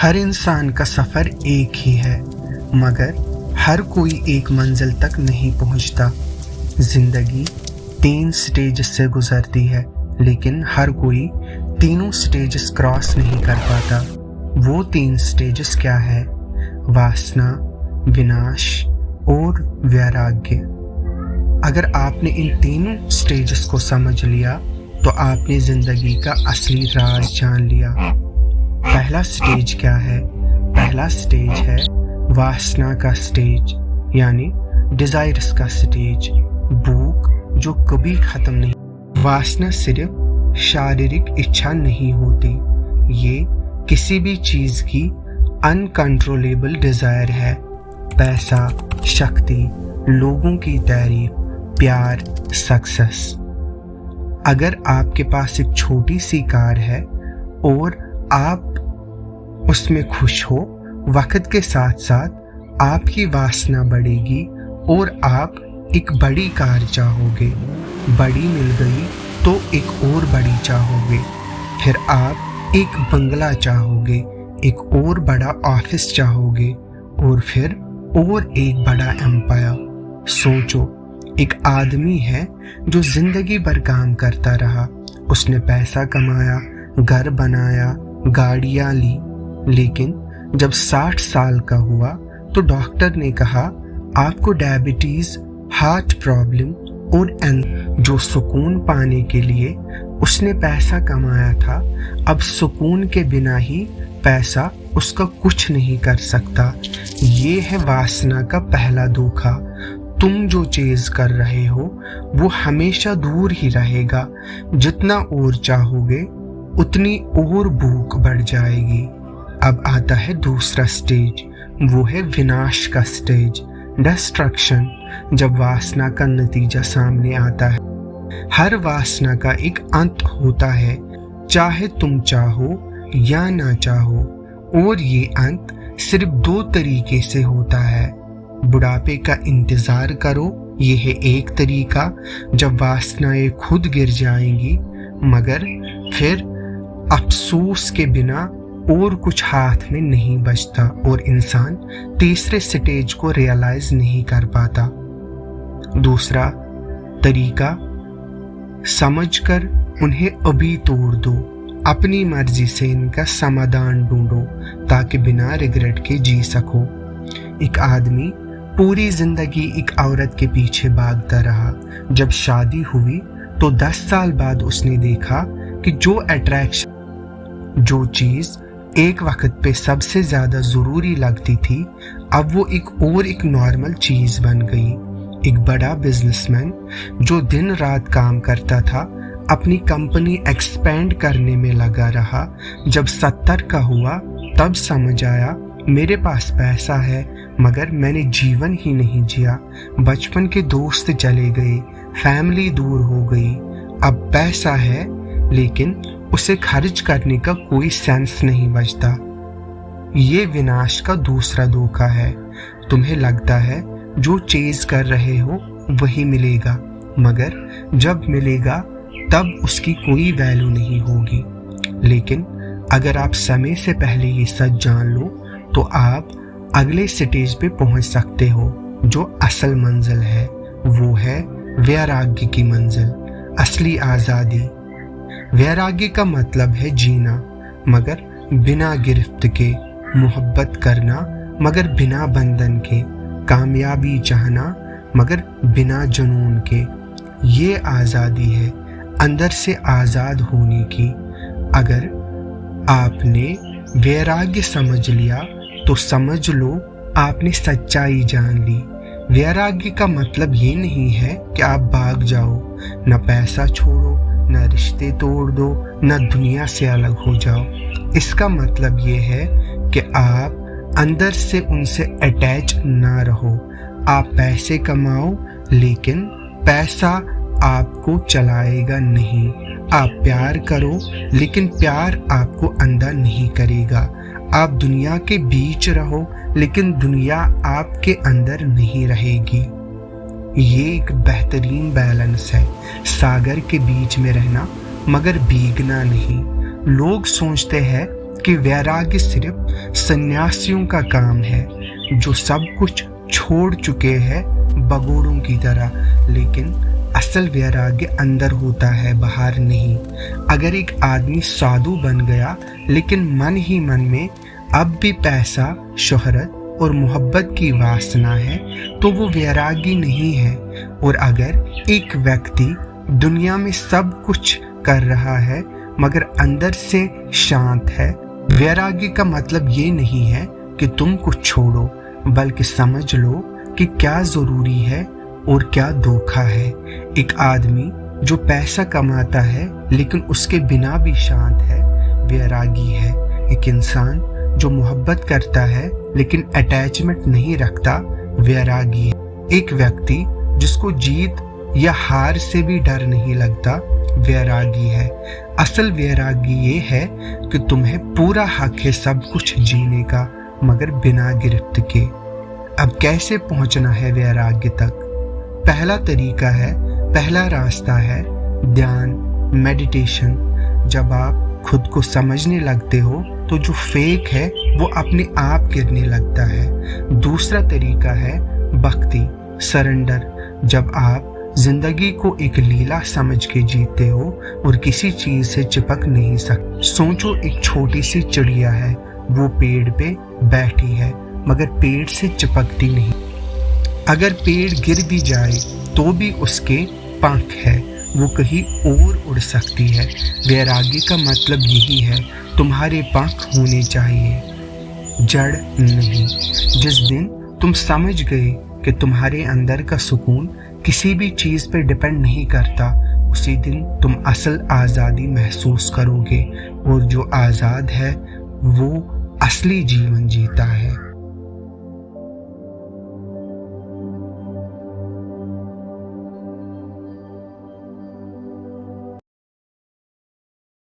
हर इंसान का सफ़र एक ही है, मगर हर कोई एक मंजिल तक नहीं पहुंचता। जिंदगी 3 स्टेज से गुजरती है, लेकिन हर कोई तीनों स्टेजेस क्रॉस नहीं कर पाता। वो 3 स्टेजेस क्या है? वासना, विनाश और वैराग्य। अगर आपने इन तीनों स्टेजेस को समझ लिया तो आपने जिंदगी का असली राज जान लिया। पहला स्टेज क्या है? पहला स्टेज है वासना का स्टेज, यानी डिजायर्स का स्टेज, भूख जो कभी खत्म नहीं। वासना सिर्फ शारीरिक इच्छा नहीं होती, ये किसी भी चीज की अनकंट्रोलेबल डिजायर है। पैसा, शक्ति, लोगों की तारीफ, प्यार, सक्सेस। अगर आपके पास एक छोटी सी कार है और आप उसमें खुश हो, वक्त के साथ साथ आपकी वासना बढ़ेगी और आप एक बड़ी कार चाहोगे। बड़ी मिल गई तो एक और बड़ी चाहोगे, फिर आप एक बंगला चाहोगे, एक और बड़ा ऑफिस चाहोगे और फिर और एक बड़ा एम्पायर। सोचो, एक आदमी है जो जिंदगी भर काम करता रहा, उसने पैसा कमाया, घर बनाया, गाड़ियां ली, लेकिन जब 60 साल का हुआ तो डॉक्टर ने कहा आपको डायबिटीज, हार्ट प्रॉब्लम और जो सुकून पाने के लिए उसने पैसा कमाया था, अब सुकून के बिना ही पैसा उसका कुछ नहीं कर सकता। ये है वासना का पहला धोखा। तुम जो चेज कर रहे हो वो हमेशा दूर ही रहेगा। जितना और चाहोगे उतनी और भूख बढ़ जाएगी। अब आता है दूसरा स्टेज, वो है विनाश का स्टेज, डिस्ट्रक्शन। जब वासना का नतीजा सामने आता है, हर वासना का एक अंत होता है, चाहे तुम चाहो या ना चाहो, और ये अंत सिर्फ 2 तरीके से होता है। बुढ़ापे का इंतजार करो, ये है एक तरीका, जब वासनाएं खुद गिर जाएंगी, मगर फिर अफसोस के बिना और कुछ हाथ में नहीं बचता और इंसान तीसरे स्टेज को रियलाइज नहीं कर पाता। दूसरा तरीका, समझकर उन्हें अभी तोड़ दो, अपनी मर्जी से इनका समाधान ढूंढो ताकि बिना रिग्रेट के जी सको। एक आदमी पूरी जिंदगी एक औरत के पीछे भागता रहा। जब शादी हुई तो 10 साल बाद उसने देखा कि जो अट्रैक्शन, जो चीज एक वक्त पे सबसे ज्यादा जरूरी लगती थी, अब वो एक नॉर्मल चीज बन गई। एक बड़ा बिजनेसमैन जो दिन रात काम करता था, अपनी कंपनी एक्सपेंड करने में लगा रहा। जब 70 का हुआ तब समझ आया मेरे पास पैसा है, मगर मैंने जीवन ही नहीं जिया। बचपन के दोस्त चले गए, फैमिली दूर हो गई। अब पैसा है लेकिन उसे खर्च करने का कोई सेंस नहीं बचता। ये विनाश का दूसरा धोखा है। तुम्हें लगता है जो चेज कर रहे हो वही मिलेगा, मगर जब मिलेगा तब उसकी कोई वैल्यू नहीं होगी। लेकिन अगर आप समय से पहले ये सच जान लो तो आप अगले स्टेज पे पहुंच सकते हो, जो असल मंजिल है। वो है वैराग्य की मंजिल, असली आज़ादी। वैराग्य का मतलब है जीना मगर बिना गिरफ्त के, मोहब्बत करना मगर बिना बंधन के, कामयाबी चाहना मगर बिना जुनून के। ये आज़ादी है अंदर से आज़ाद होने की। अगर आपने वैराग्य समझ लिया तो समझ लो आपने सच्चाई जान ली। वैराग्य का मतलब ये नहीं है कि आप भाग जाओ, न पैसा छोड़ो, न रिश्ते तोड़ दो, न दुनिया से अलग हो जाओ। इसका मतलब ये है कि आप अंदर से उनसे अटैच ना रहो। आप पैसे कमाओ लेकिन पैसा आपको चलाएगा नहीं। आप प्यार करो लेकिन प्यार आपको अंधा नहीं करेगा। आप दुनिया के बीच रहो लेकिन दुनिया आपके अंदर नहीं रहेगी। ये एक बेहतरीन बैलेंस है, सागर के बीच में रहना मगर भीगना नहीं। लोग सोचते हैं कि वैराग्य सिर्फ सन्यासियों का काम है जो सब कुछ छोड़ चुके हैं भगोड़ों की तरह। लेकिन असल वैराग्य अंदर होता है, बाहर नहीं। अगर एक आदमी साधु बन गया लेकिन मन ही मन में अब भी पैसा, शोहरत और मोहब्बत की वासना है तो वो वैरागी नहीं है। और अगर एक व्यक्ति दुनिया में सब कुछ कर रहा है मगर अंदर से शांत है, वैरागी का मतलब ये नहीं है कि तुम कुछ छोड़ो, बल्कि समझ लो कि क्या जरूरी है और क्या धोखा है। एक आदमी जो पैसा कमाता है लेकिन उसके बिना भी शांत है, वैरागी है। एक इंसान जो मोहब्बत करता है लेकिन अटैचमेंट नहीं रखता, वैरागी है। एक व्यक्ति जिसको जीत या हार से भी डर नहीं लगता, वैरागी है। असल वैरागी ये है कि तुम्हें पूरा हक है सब कुछ जीने का, मगर बिना गिरफ्त के। अब कैसे पहुंचना है वैराग्य तक? पहला तरीका है, पहला रास्ता है ध्यान, मेडिटेशन। जब आप खुद को समझने लगते हो तो जो फेक है वो अपने आप गिरने लगता है। दूसरा तरीका है भक्ति, सरेंडर। जब आप जिंदगी को एक लीला समझ के जीते हो और किसी चीज से चिपक नहीं सकते। सोचो एक छोटी सी चिड़िया है, वो पेड़ पे बैठी है मगर पेड़ से चिपकती नहीं। अगर पेड़ गिर भी जाए तो भी उसके पंख है, वो कहीं और उड़ सकती है। वैराग्य का मतलब यही है, तुम्हारे पंख होने चाहिए, जड़ नहीं। जिस दिन तुम समझ गए कि तुम्हारे अंदर का सुकून किसी भी चीज पर डिपेंड नहीं करता, उसी दिन तुम असल आज़ादी महसूस करोगे। और जो आज़ाद है वो असली जीवन जीता है।